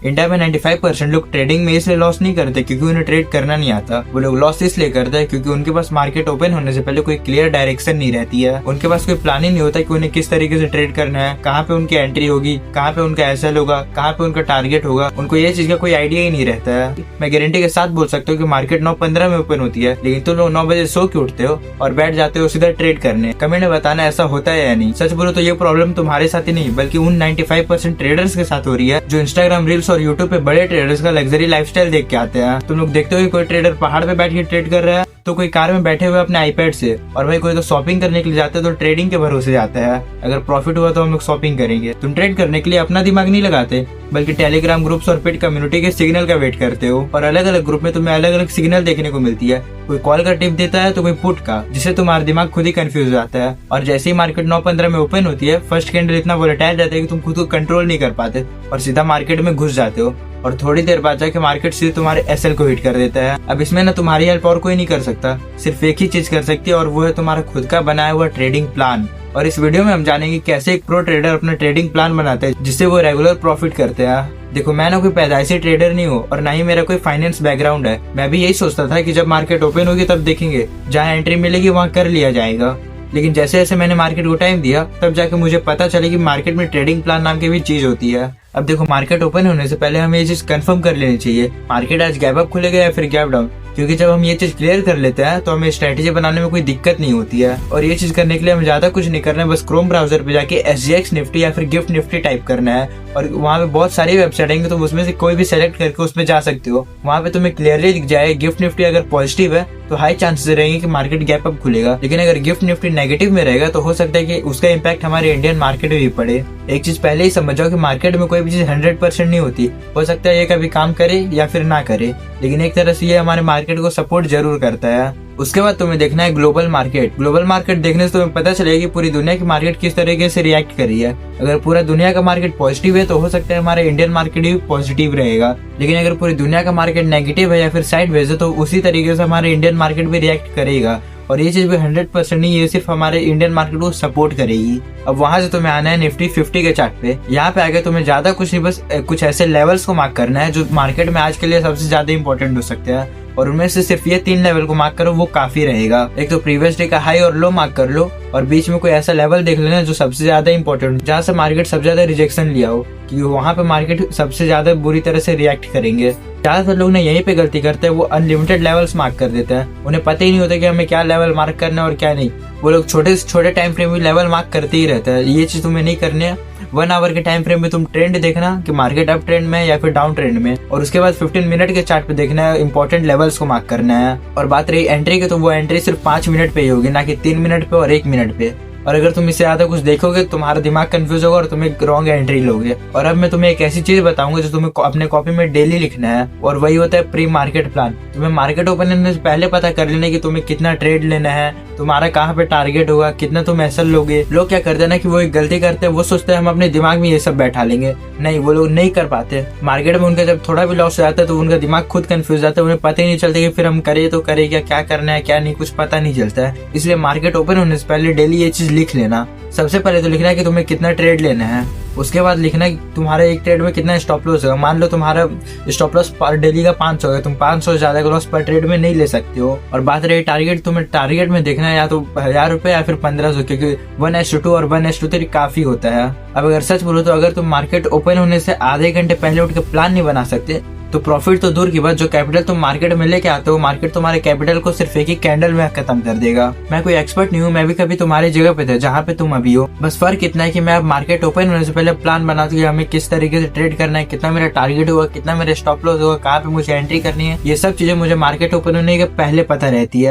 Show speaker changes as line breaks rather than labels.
India में 95% लोग trading में इसलिए लॉस नहीं करते क्योंकि उन्हें ट्रेड करना नहीं आता। वो लोग लॉस इसलिए करते हैं क्योंकि उनके पास मार्केट ओपन होने से पहले कोई क्लियर डायरेक्शन नहीं रहती है। उनके पास कोई प्लान ही नहीं होता कि उन्हें किस तरीके से ट्रेड करना है, कहाँ पे उनकी एंट्री होगी, कहाँ पे उनका एसएल होगा, कहाँ पे उनका टारगेट होगा। उनको ये चीज का कोई आइडिया ही नहीं रहता है। मैं गारंटी के साथ बोल सकता हूँ कि मार्केट 9:15 में ओपन होती है, लेकिन तुम लोग 9 बजे सो के उठते हो और बैठ जाते हो सीधा ट्रेड करने। कमेंट में बताना ऐसा होता है या नहीं। सच बोलो तो ये प्रॉब्लम तुम्हारे साथ ही नहीं बल्कि उन 95% ट्रेडर्स के साथ हो रही है जो इंस्टाग्राम रील्स और यूट्यूब पे बड़े ट्रेडर्स का लग्जरी लाइफस्टाइल देख के आते हैं। तुम लोग देखते हो कि कोई ट्रेडर पहाड़ पे बैठ के ट्रेड कर रहा है, तो कोई कार में बैठे हुए अपने आईपैड से, और भाई कोई तो शॉपिंग करने के लिए जाते है तो ट्रेडिंग के भरोसे जाता है। अगर प्रॉफिट हुआ तो हम लोग शॉपिंग करेंगे। तुम ट्रेड करने के लिए अपना दिमाग नहीं लगाते बल्कि टेलीग्राम ग्रुप्स और पेड कम्युनिटी के सिग्नल का वेट करते हो, और अलग अलग ग्रुप में तुम्हें अलग अलग सिग्नल देखने को मिलती है। कोई कॉल का टिप देता है तो कोई पुट का, जिससे तुम्हारा दिमाग खुद ही कंफ्यूज हो जाता है। और जैसे ही मार्केट 9:15 में ओपन होती है, फर्स्ट कैंडल इतना वोलेटाइल रहता है कि तुम खुद को कंट्रोल नहीं कर पाते और सीधा मार्केट में घुस जाते हो, और थोड़ी देर बाद जाके मार्केट सीधे तुम्हारे एसएल को हिट कर देता है। अब इसमें ना तुम्हारी हेल्प और कोई नहीं कर सकता, सिर्फ एक ही चीज कर सकती है और वो है तुम्हारा खुद का बनाया हुआ ट्रेडिंग प्लान। और इस वीडियो में हम जानेंगे कैसे एक प्रो ट्रेडर अपना ट्रेडिंग प्लान बनाते हैं जिससे वो रेगुलर प्रॉफिट करते हैं। देखो, मैं ना कोई पैदाइशी ट्रेडर नहीं हूँ और ना ही मेरा कोई फाइनेंस बैकग्राउंड है। मैं भी यही सोचता था कि जब मार्केट ओपन होगी तब देखेंगे, जहाँ एंट्री मिलेगी वहाँ कर लिया जाएगा। लेकिन जैसे जैसे मैंने मार्केट को टाइम दिया तब जाके मुझे पता चला कि मार्केट में ट्रेडिंग प्लान नाम की भी चीज होती है। अब देखो, मार्केट ओपन होने से पहले हमें ये चीज कंफर्म कर लेनी चाहिए, मार्केट आज गैप अप खुलेगा या फिर गैप डाउन। क्योंकि जब हम ये चीज क्लियर कर लेते हैं तो हमें स्ट्रेटेजी बनाने में कोई दिक्कत नहीं होती है। और ये चीज करने के लिए हमें ज्यादा कुछ नहीं करना है, बस क्रोम ब्राउजर पे जाके SGX निफ्टी या फिर गिफ्ट निफ्टी टाइप करना है, और वहाँ पे बहुत सारी वेबसाइट आएंगे, तुम उसमें से कोई भी सेलेक्ट करके उसमें जा सकते हो। वहाँ पे तुम्हें क्लियरली दिख जाए गिफ्ट निफ्टी अगर पॉजिटिव है तो हाई चांसेस रहेंगे कि मार्केट गैप अप खुलेगा, लेकिन अगर गिफ्ट निफ्टी नेगेटिव में रहेगा तो हो सकता है कि उसका इम्पैक्ट हमारे इंडियन मार्केट में भी पड़े। एक चीज पहले ही समझ जाओ कि मार्केट में कोई भी चीज 100% नहीं होती। हो सकता है ये कभी काम करे या फिर ना करे, लेकिन एक तरह से ये हमारे मार्केट को सपोर्ट जरूर करता है। उसके बाद तुम्हें देखना है ग्लोबल मार्केट। ग्लोबल मार्केट देखने से तुम्हें पता चलेगा कि पूरी दुनिया की मार्केट किस तरीके से रिएक्ट कर रही है। अगर पूरा दुनिया का मार्केट पॉजिटिव है तो हो सकता है हमारा इंडियन मार्केट भी पॉजिटिव रहेगा, लेकिन अगर पूरी दुनिया का मार्केट नेगेटिव है या फिर साइडवेज है तो उसी तरीके से हमारा इंडियन मार्केट भी रिएक्ट करेगा। और ये चीज भी 100% नहीं, ये सिर्फ हमारे इंडियन मार्केट को सपोर्ट करेगी। अब वहां से तुम्हें आना है निफ्टी 50 के चार्ट पे। यहाँ पे आगे तुम्हें ज्यादा कुछ नहीं, बस कुछ ऐसे लेवल्स को मार्क करना है जो मार्केट में आज के लिए सबसे ज्यादा इंपॉर्टेंट हो सकते हैं, और उनमें से सिर्फ ये 3 लेवल को मार्क करो, वो काफी रहेगा। एक तो प्रीवियस डे का हाई और लो मार्क कर लो, और बीच में कोई ऐसा लेवल देख लेना जो सबसे ज्यादा इंपॉर्टेंट, जहाँ से मार्केट सबसे ज्यादा रिजेक्शन लिया हो, क्योंकि वहाँ पे मार्केट सबसे ज्यादा बुरी तरह से रिएक्ट करेंगे। ज्यादातर लोग ना यहीं पे गलती करते हैं, वो अनलिमिटेड लेवल्स मार्क कर देते हैं। उन्हें पता ही नहीं होता कि हमें क्या लेवल मार्क करना है और क्या नहीं। वो लोग छोटे से छोटे टाइम फ्रेम में लेवल मार्क करते ही रहते हैं। ये चीज तुम्हें नहीं करनी है। 1 आवर के टाइम फ्रेम में तुम ट्रेंड देखना कि मार्केट अप ट्रेंड में या फिर डाउन ट्रेंड में, और उसके बाद 15 मिनट के चार्ट पे देखना है, इंपॉर्टेंट लेवल्स को मार्क करना है। और बात रही एंट्री की, तो वो एंट्री सिर्फ 5 मिनट पे ही होगी, ना कि 3 मिनट पे और 1 मिनट पे। और अगर तुम इससे ज्यादा कुछ देखोगे तुम्हारा दिमाग कंफ्यूज होगा और तुम्हें रॉन्ग एंट्री लोगे। और अब मैं तुम्हें एक ऐसी चीज बताऊंगा जो तुम्हें अपने कॉपी में डेली लिखना है, और वही होता है प्री मार्केट प्लान। तुम्हें मार्केट ओपन होने से पहले पता कर लेना कि तुम्हें कितना ट्रेड लेना है, तुम्हारा कहाँ पे टारगेट होगा, कितना तुम एसएल लोगे। लोग क्या करते हैं ना कि वो एक गलती करते हैं, वो सोचते हैं हम अपने दिमाग में ये सब बैठा लेंगे। नहीं, वो लोग नहीं कर पाते। मार्केट में उनका जब थोड़ा भी लॉस हो जाता है तो उनका दिमाग खुद कंफ्यूज जाता है, उन्हें पता ही नहीं चलता कि फिर हम करे तो करे क्या करना है क्या नहीं, कुछ पता नहीं चलता है। इसलिए मार्केट ओपन होने से पहले डेली ये चीज लिख लेना। सबसे पहले तो लिखना है कि तुम्हें कितना ट्रेड लेना है, उसके बाद लिखना है तुम्हारे एक ट्रेड में कितना स्टॉप लॉस होगा। मान लो तुम्हारा स्टॉप लॉस पर डेली का 500 है, तुम 500 से ज्यादा का लॉस पर ट्रेड में नहीं ले सकते हो। और बात रही टारगेट, तुम्हें टारगेट में देखना है या तो 1000 रुपए या फिर 1500, क्योंकि 1:2 और 1:3 काफी होता है। अब अगर सच बोलो तो अगर तुम मार्केट ओपन होने से आधे घंटे पहले उठ के प्लान नहीं बना सकते तो प्रॉफिट तो दूर की बात, जो कैपिटल तुम मार्केट में लेके आते हो, मार्केट तुम्हारे कैपिटल को सिर्फ एक ही कैंडल में खत्म कर देगा। मैं कोई एक्सपर्ट नहीं हूँ, मैं भी कभी तुम्हारी जगह पे था जहाँ पे तुम अभी हो। बस फर्क इतना है कि मैं अब मार्केट ओपन होने से पहले प्लान बनाती हूँ, हमें किस तरीके से ट्रेड करना है, कितना मेरा टारगेट होगा, कितना मेरा स्टॉप लॉस होगा, कहाँ पे मुझे एंट्री करनी है। ये सब चीजें मुझे मार्केट ओपन होने के पहले पता रहती है।